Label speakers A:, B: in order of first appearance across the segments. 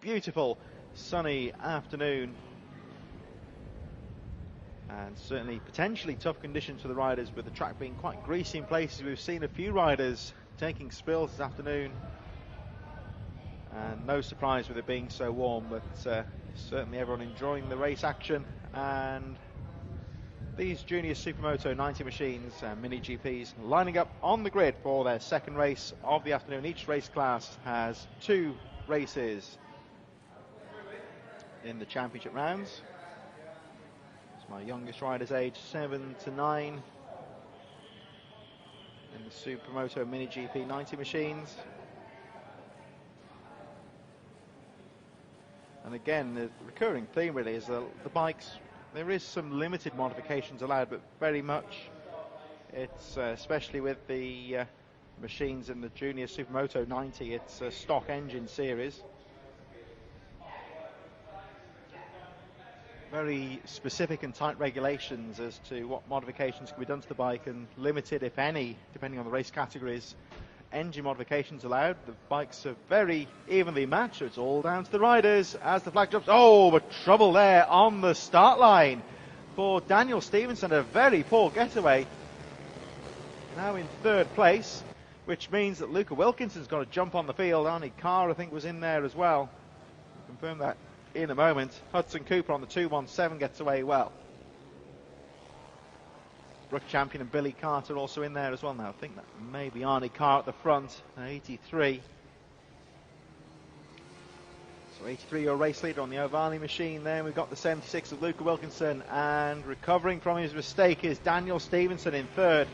A: beautiful sunny afternoon, and certainly potentially tough conditions for the riders, with the track being quite greasy in places. We've seen a few riders taking spills this afternoon, and no surprise with it being so warm, but certainly everyone enjoying the race action. And these junior Supermoto 90 machines and mini GPs lining up on the grid for their second race of the afternoon. Each race class has 2 races in the championship rounds. So my youngest riders aged 7 to 9 in the Supermoto mini GP 90 machines. And again, the recurring theme really is the bikes. There is some limited modifications allowed, but very much it's especially with the machines in the junior Supermoto 90, it's a stock engine series. Very specific and tight regulations as to what modifications can be done to the bike, and limited, if any, depending on the race categories, engine modifications allowed. The bikes are very evenly matched, so it's all down to the riders as the flag drops. Oh, but trouble there on the start line for Daniel Stevenson. A very poor getaway. Now in 3rd place, which means that Luca Wilkinson's got to jump on the field. Arnie Carr, I think, was in there as well. I'll confirm that in a moment. Hudson Cooper on the 217 gets away well. Brooke Champion and Billy Carter also in there as well now. I think that may be Arnie Carr at the front, 83. So 83-year race leader on the Ovani machine there. We've got the 76 of Luca Wilkinson, and recovering from his mistake is Daniel Stevenson in 3rd.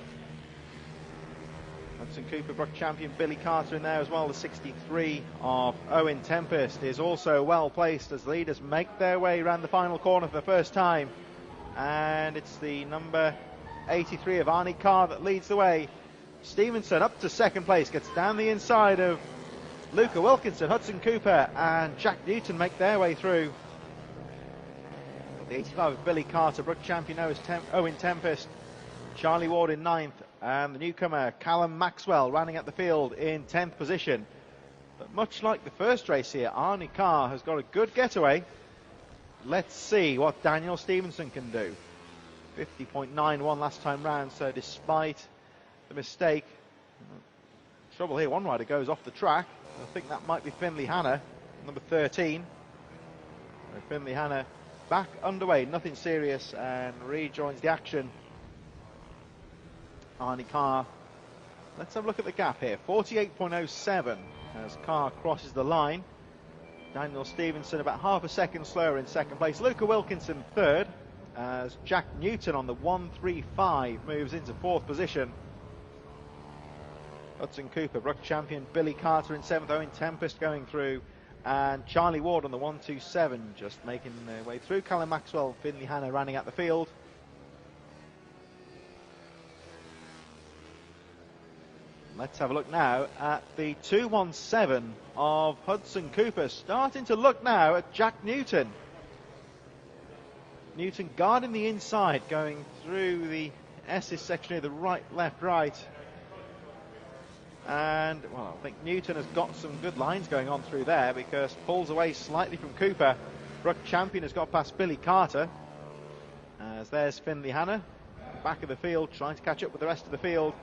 A: Hudson Cooper, Brooke Champion, Billy Carter in there as well. The 63 of Owen Tempest is also well placed as leaders make their way around the final corner for the first time. And it's the number 83 of Arnie Carr that leads the way. Stevenson up to 2nd place, gets down the inside of Luca Wilkinson. Hudson Cooper and Jack Newton make their way through. The 85 of Billy Carter, Brooke Champion, Owen Tempest, Charlie Ward in 9th, and the newcomer Callum Maxwell running at the field in 10th position. But much like the first race here, Arnie Carr has got a good getaway. Let's see what Daniel Stevenson can do. 50.91 last time round, so despite the mistake, trouble here, one rider goes off the track. I think that might be Finley Hanna, number 13. So Finley Hanna back underway, nothing serious, and rejoins the action. Arnie Carr, let's have a look at the gap here, 48.07 as Carr crosses the line. Daniel Stevenson about half a second slower in 2nd place. Luca Wilkinson 3rd, as Jack Newton on the 135 moves into 4th position. Hudson Cooper, Brooke Champion, Billy Carter in 7th, Owen Tempest going through, and Charlie Ward on the 127 just making their way through. Callum Maxwell, Finley Hanna running at the field. Let's have a look now at the 217 of Hudson Cooper, starting to look now at Jack Newton. Newton guarding the inside, going through the S's section here, the right, left, right. And, well, I think Newton has got some good lines going on through there, because pulls away slightly from Cooper. Brooke Champion has got past Billy Carter, as there's Finley Hanna, back of the field, trying to catch up with the rest of the field.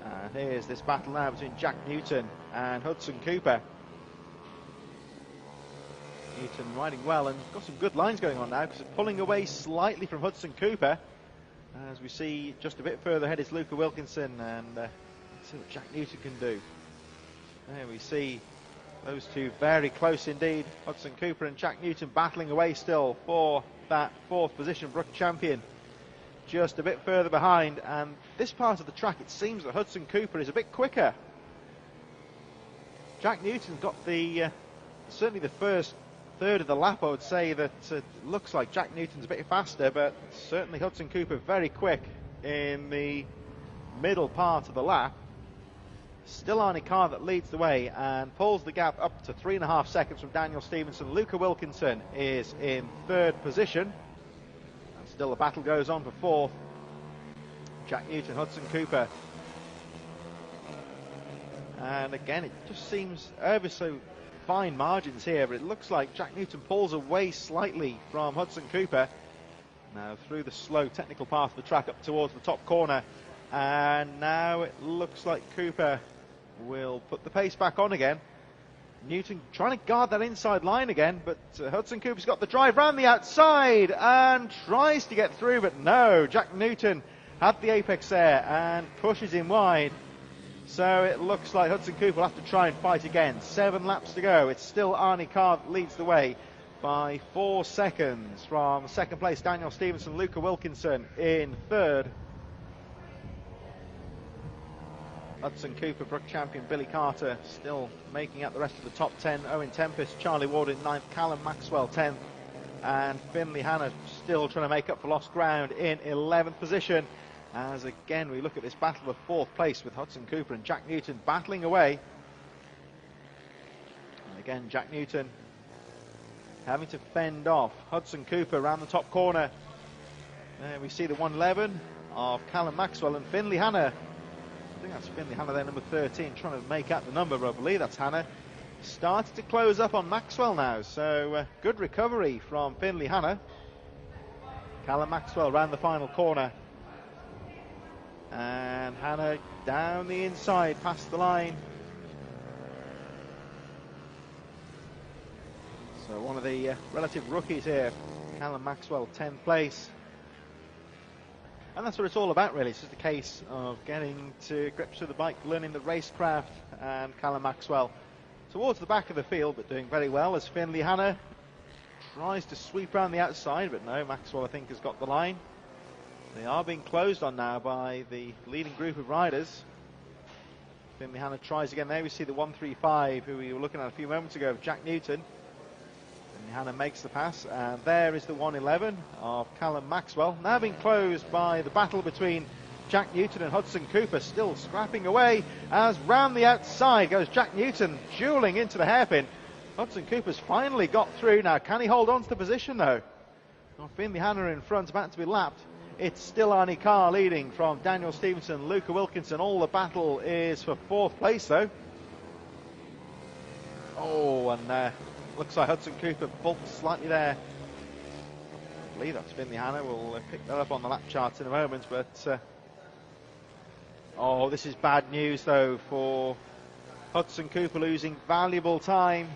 A: And here's this battle now between Jack Newton and Hudson Cooper. Newton riding well and got some good lines going on now, because it's pulling away slightly from Hudson Cooper. As we see just a bit further ahead is Luca Wilkinson, and let's see what Jack Newton can do. There we see those two very close indeed. Hudson Cooper and Jack Newton battling away still for that 4th position. Brooke Champion just a bit further behind, and this part of the track it seems that Hudson Cooper is a bit quicker. Jack Newton's got the certainly the first third of the lap. I would say that it looks like Jack Newton's a bit faster, but certainly Hudson Cooper very quick in the middle part of the lap. Still Arnie Carr that leads the way and pulls the gap up to 3.5 seconds from Daniel Stevenson. Luca Wilkinson is in 3rd position. And still the battle goes on for 4th. Jack Newton, Hudson Cooper. And again, it just seems ever so fine margins here, but it looks like Jack Newton pulls away slightly from Hudson Cooper. Now through the slow technical path of the track up towards the top corner, and now it looks like Cooper will put the pace back on again. Newton trying to guard that inside line again, but Hudson Cooper's got the drive round the outside and tries to get through, but no, Jack Newton had the apex there and pushes him wide. So it looks like Hudson Cooper will have to try and fight again. 7 laps to go. It's still Arnie Carr that leads the way by 4 seconds from second place Daniel Stevenson, Luca Wilkinson in third. Hudson Cooper, Brook champion Billy Carter still making out the rest of the top 10. Owen Tempest, Charlie Ward in 9th, Callum Maxwell 10th, and Finley Hanna still trying to make up for lost ground in 11th position. As again we look at this battle of 4th place with Hudson Cooper and Jack Newton battling away. And again Jack Newton having to fend off Hudson Cooper around the top corner. There we see the 111 of Callum Maxwell and Finley Hanna. I think that's Finley Hanna there, number 13, trying to make out the number, but I believe that's Hanna. Started to close up on Maxwell now, so good recovery from Finley Hanna. Callum Maxwell round the final corner. And Hanna down the inside, past the line. So one of the relative rookies here, Callum Maxwell, 10th place. And that's what it's all about, really. It's just a case of getting to grips with the bike, learning the racecraft, and Callum Maxwell towards the back of the field, but doing very well as Finley Hanna tries to sweep around the outside, but no, Maxwell, I think, has got the line. They are being closed on now by the leading group of riders. Finley Hanna tries again. There we see the 135, who we were looking at a few moments ago, of Jack Newton. Finley Hanna makes the pass, and there is the 111 of Callum Maxwell. Now being closed by the battle between Jack Newton and Hudson Cooper, still scrapping away as round the outside goes Jack Newton, dueling into the hairpin. Hudson Cooper's finally got through. Now can he hold on to the position though? Well, Finley Hanna in front, about to be lapped. It's still Arnie Carr leading from Daniel Stevenson, Luca Wilkinson. All the battle is for 4th place though. Oh, and looks like Hudson Cooper bulked slightly there. I believe that's Finley Hanna. We'll pick that up on the lap charts in a moment, but oh, this is bad news though for Hudson Cooper, losing valuable time.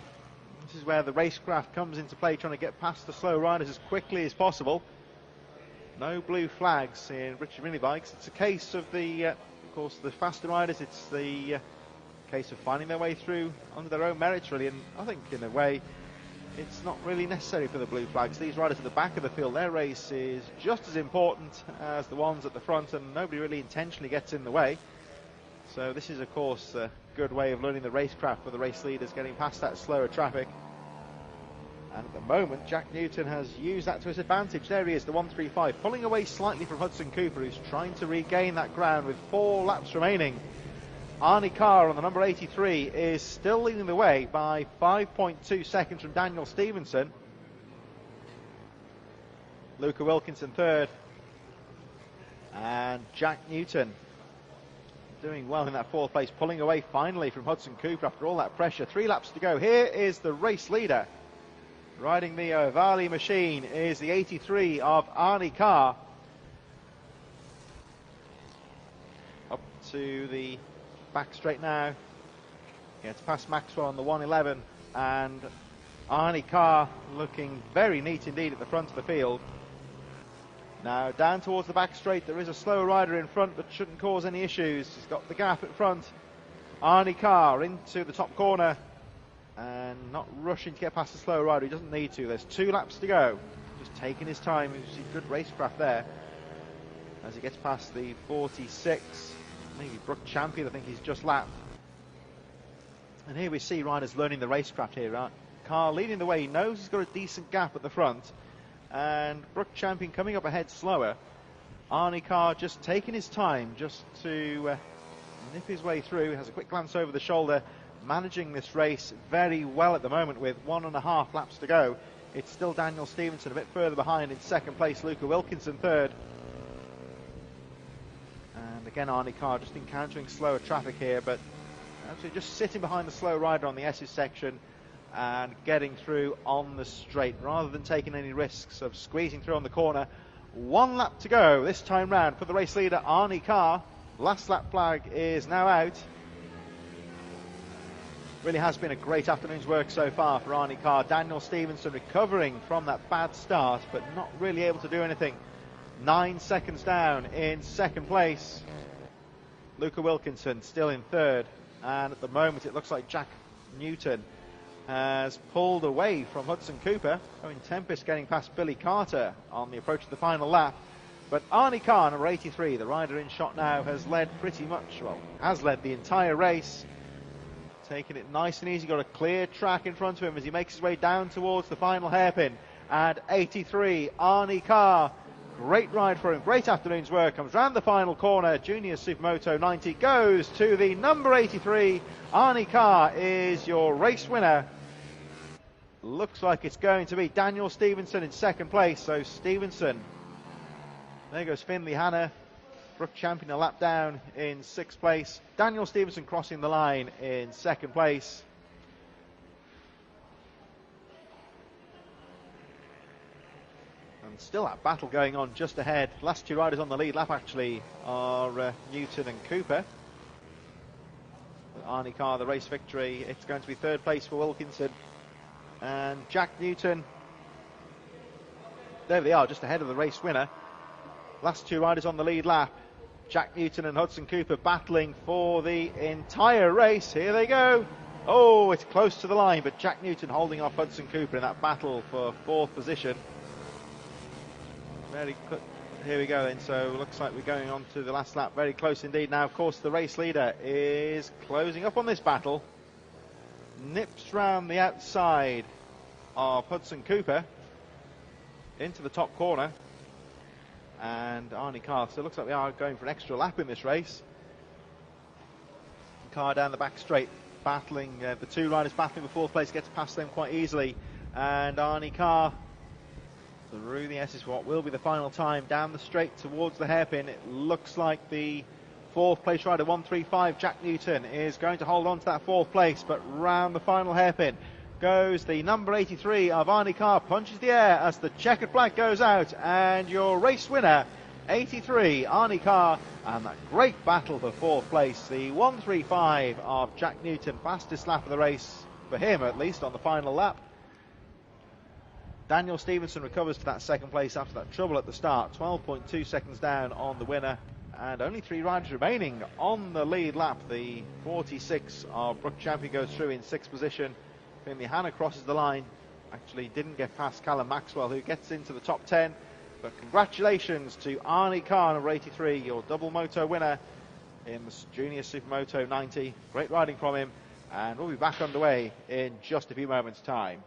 A: This is where the racecraft comes into play, trying to get past the slow riders as quickly as possible. No blue flags in British minibikes. It's a case of of course, the faster riders. It's the case of finding their way through under their own merits, really. And I think, in a way, it's not really necessary for the blue flags. These riders at the back of the field, their race is just as important as the ones at the front, and nobody really intentionally gets in the way. So this is, of course, a good way of learning the racecraft for the race leaders, getting past that slower traffic. And at the moment, Jack Newton has used that to his advantage. There he is, the 135, pulling away slightly from Hudson Cooper, who's trying to regain that ground with 4 laps remaining. Arnie Carr on the number 83 is still leading the way by 5.2 seconds from Daniel Stevenson. Luca Wilkinson third. And Jack Newton doing well in that 4th place, pulling away finally from Hudson Cooper after all that pressure. 3 laps to go. Here is the race leader. Riding the Ovali machine is the 83 of Arnie Carr. Up to the back straight now. Gets past Maxwell on the 111, and Arnie Carr looking very neat indeed at the front of the field. Now down towards the back straight, there is a slow rider in front, but shouldn't cause any issues. He's got the gap at front. Arnie Carr into the top corner, and not rushing to get past the slow rider. He doesn't need to. There's 2 laps to go. Just taking his time. You see good racecraft there as he gets past the 46. Maybe Brook champion, I think he's just lapped. And here we see riders learning the racecraft here. Right? Carr leading the way. He knows he's got a decent gap at the front. And Brook champion coming up ahead slower. Arnie Carr just taking his time just to nip his way through. Has a quick glance over the shoulder. Managing this race very well at the moment with 1.5 laps to go. It's still Daniel Stevenson a bit further behind in 2nd place, Luca Wilkinson 3rd. And again Arnie Carr just encountering slower traffic here, but actually just sitting behind the slow rider on the S's section and getting through on the straight rather than taking any risks of squeezing through on the corner. 1 lap to go this time round for the race leader Arnie Carr. Last lap flag is now out. Really has been a great afternoon's work so far for Arnie Carr. Daniel Stevenson recovering from that bad start, but not really able to do anything. 9 seconds down in second place. Luca Wilkinson still in third, and at the moment it looks like Jack Newton has pulled away from Hudson Cooper. Owen Tempest getting past Billy Carter on the approach to the final lap. But Arnie Carr, number 83, the rider in shot now, has led pretty much, well, has led the entire race. Taking it nice and easy, got a clear track in front of him as he makes his way down towards the final hairpin. And 83, Arnie Carr, great ride for him, great afternoon's work, comes round the final corner. Junior Supermoto 90 goes to the number 83. Arnie Carr is your race winner. Looks like it's going to be Daniel Stevenson in second place. So Stevenson, there goes Finley Hanna, Brook champion a lap down in sixth place. Daniel Stevenson crossing the line in second place. And still that battle going on just ahead. Last two riders on the lead lap actually are Newton and Cooper. With Arnie Carr the race victory, it's going to be third place for Wilkinson. And Jack Newton, there they are, just ahead of the race winner. Last two riders on the lead lap. Jack Newton and Hudson Cooper battling for the entire race. Here they go. Oh, it's close to the line, but Jack Newton holding off Hudson Cooper in that battle for fourth position. Very good. Here we go then. So looks like we're going on to the last lap. Very close indeed. Now, of course, the race leader is closing up on this battle. Nips round the outside of Hudson Cooper into the top corner. And Arnie Carr, so it looks like we are going for an extra lap in this race. Carr down the back straight, battling, the two riders battling for fourth place, gets past them quite easily. And Arnie Carr through the S's for what will be the final time down the straight towards the hairpin. It looks like the fourth place rider, 135, Jack Newton, is going to hold on to that fourth place, but round the final hairpin goes the number 83 of Arnie Carr, punches the air as the checkered flag goes out, and your race winner, 83, Arnie Carr, and that great battle for fourth place, the 135 of Jack Newton, fastest lap of the race, for him at least, on the final lap. Daniel Stevenson recovers to that second place after that trouble at the start, 12.2 seconds down on the winner, and only three riders remaining on the lead lap. The 46 of Brook Champion goes through in sixth position. Finley Hanna crosses the line, actually didn't get past Callum Maxwell, who gets into the top 10. But congratulations to Arnie Carr, number 83, your double moto winner in the Junior Supermoto 90. Great riding from him, and we'll be back underway in just a few moments' time.